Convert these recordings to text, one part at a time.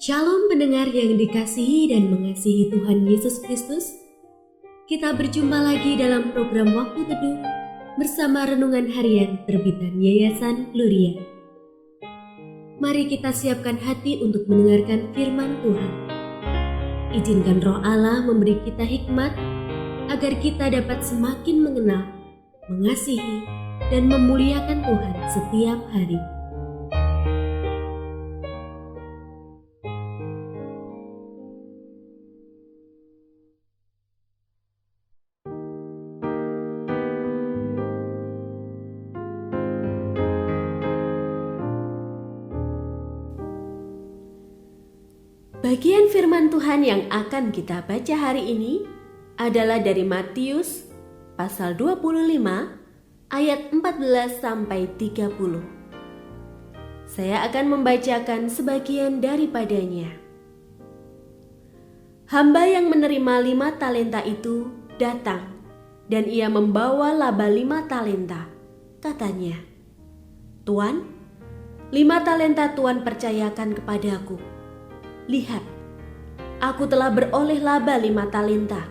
Shalom pendengar yang dikasihi dan mengasihi Tuhan Yesus Kristus. Kita berjumpa lagi dalam program Waktu Teduh bersama Renungan Harian terbitan Yayasan Gloria. Mari kita siapkan hati untuk mendengarkan firman Tuhan. Izinkan Roh Allah memberi kita hikmat agar kita dapat semakin mengenal, mengasihi, dan memuliakan Tuhan setiap hari. Bagian firman Tuhan yang akan kita baca hari ini adalah dari Matius pasal 25 ayat 14 sampai 30. Saya akan membacakan sebagian daripadanya. Hamba yang menerima 5 talenta itu datang dan ia membawa laba 5 talenta. Katanya, "Tuan, 5 talenta Tuan percayakan kepadaku. Lihat, aku telah beroleh laba 5 talenta."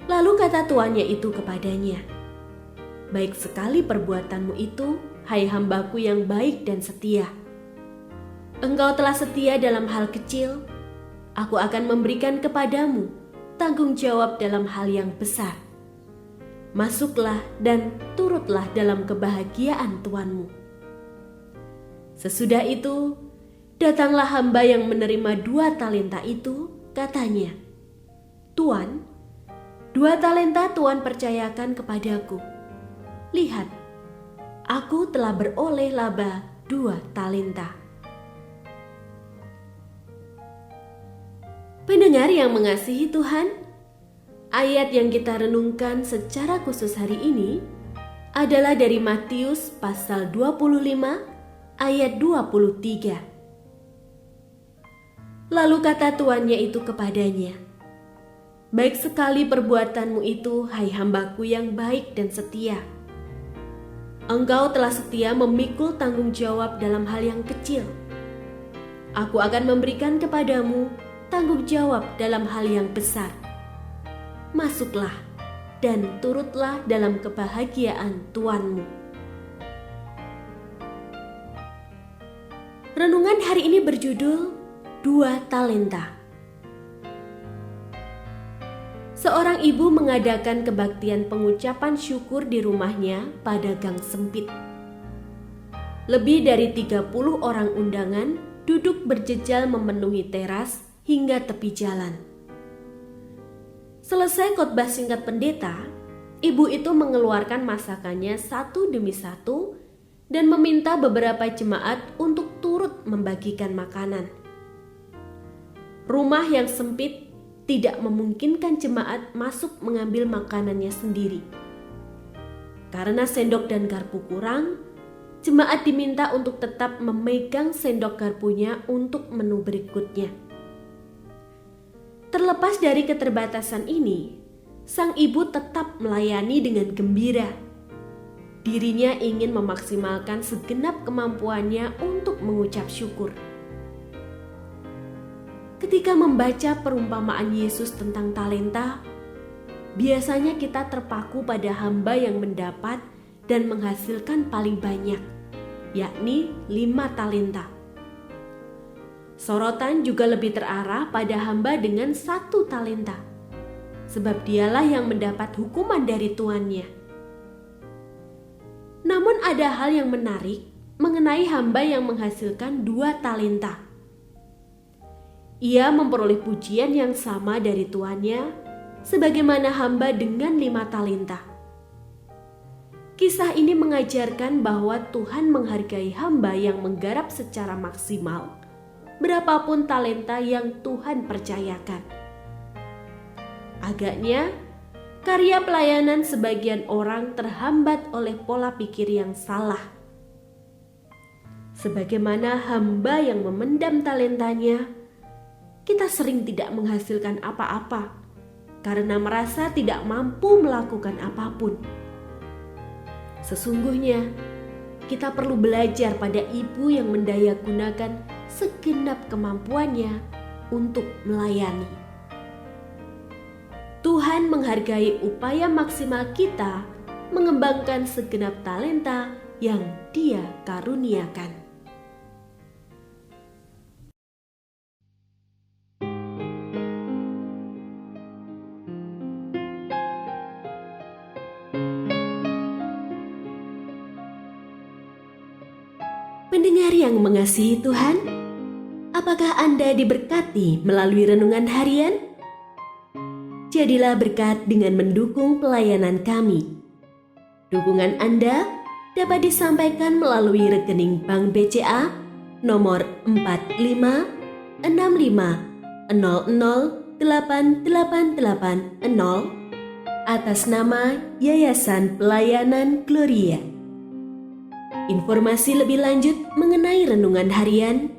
Lalu kata tuannya itu kepadanya, "Baik sekali perbuatanmu itu, hai hambaku yang baik dan setia. Engkau telah setia dalam hal kecil, aku akan memberikan kepadamu tanggung jawab dalam hal yang besar. Masuklah dan turutlah dalam kebahagiaan tuanmu." Sesudah itu, datanglah hamba yang menerima 2 talenta itu, katanya, "Tuan, 2 talenta Tuan percayakan kepadaku. Lihat, aku telah beroleh laba 2 talenta." Pendengar yang mengasihi Tuhan, ayat yang kita renungkan secara khusus hari ini adalah dari Matius pasal 25 ayat 23. Lalu kata tuannya itu kepadanya, "Baik sekali perbuatanmu itu, hai hambaku yang baik dan setia. Engkau telah setia memikul tanggung jawab dalam hal yang kecil. Aku akan memberikan kepadamu tanggung jawab dalam hal yang besar. Masuklah dan turutlah dalam kebahagiaan tuanmu." Renungan hari ini berjudul 2 talenta. Seorang ibu mengadakan kebaktian pengucapan syukur di rumahnya pada gang sempit. Lebih dari 30 orang undangan duduk berjejal memenuhi teras hingga tepi jalan. Selesai khotbah singkat pendeta, ibu itu mengeluarkan masakannya satu demi satu dan meminta beberapa jemaat untuk turut membagikan makanan. Rumah yang sempit tidak memungkinkan jemaat masuk mengambil makanannya sendiri. Karena sendok dan garpu kurang, jemaat diminta untuk tetap memegang sendok garpunya untuk menu berikutnya. Terlepas dari keterbatasan ini, sang ibu tetap melayani dengan gembira. Dirinya ingin memaksimalkan segenap kemampuannya untuk mengucap syukur. Ketika membaca perumpamaan Yesus tentang talenta, biasanya kita terpaku pada hamba yang mendapat dan menghasilkan paling banyak, yakni 5 talenta. Sorotan juga lebih terarah pada hamba dengan 1 talenta, sebab dialah yang mendapat hukuman dari tuannya. Namun ada hal yang menarik mengenai hamba yang menghasilkan 2 talenta. Ia memperoleh pujian yang sama dari tuannya, sebagaimana hamba dengan 5 talenta. Kisah ini mengajarkan bahwa Tuhan menghargai hamba yang menggarap secara maksimal, berapapun talenta yang Tuhan percayakan. Agaknya, karya pelayanan sebagian orang terhambat oleh pola pikir yang salah. Sebagaimana hamba yang memendam talentanya, kita sering tidak menghasilkan apa-apa karena merasa tidak mampu melakukan apapun. Sesungguhnya, kita perlu belajar pada ibu yang mendayagunakan segenap kemampuannya untuk melayani. Tuhan menghargai upaya maksimal kita mengembangkan segenap talenta yang Dia karuniakan. Pendengar yang mengasihi Tuhan, apakah Anda diberkati melalui renungan harian? Jadilah berkat dengan mendukung pelayanan kami. Dukungan Anda dapat disampaikan melalui rekening Bank BCA nomor 4565008880 atas nama Yayasan Pelayanan Gloria. Informasi lebih lanjut mengenai renungan harian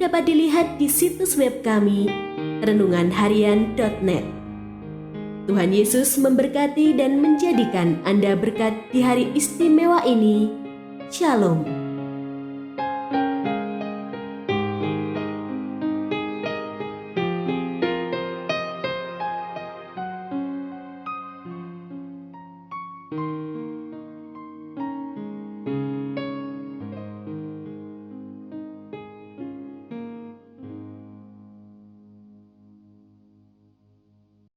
dapat dilihat di situs web kami renunganharian.net. Tuhan Yesus memberkati dan menjadikan Anda berkat di hari istimewa ini. Shalom.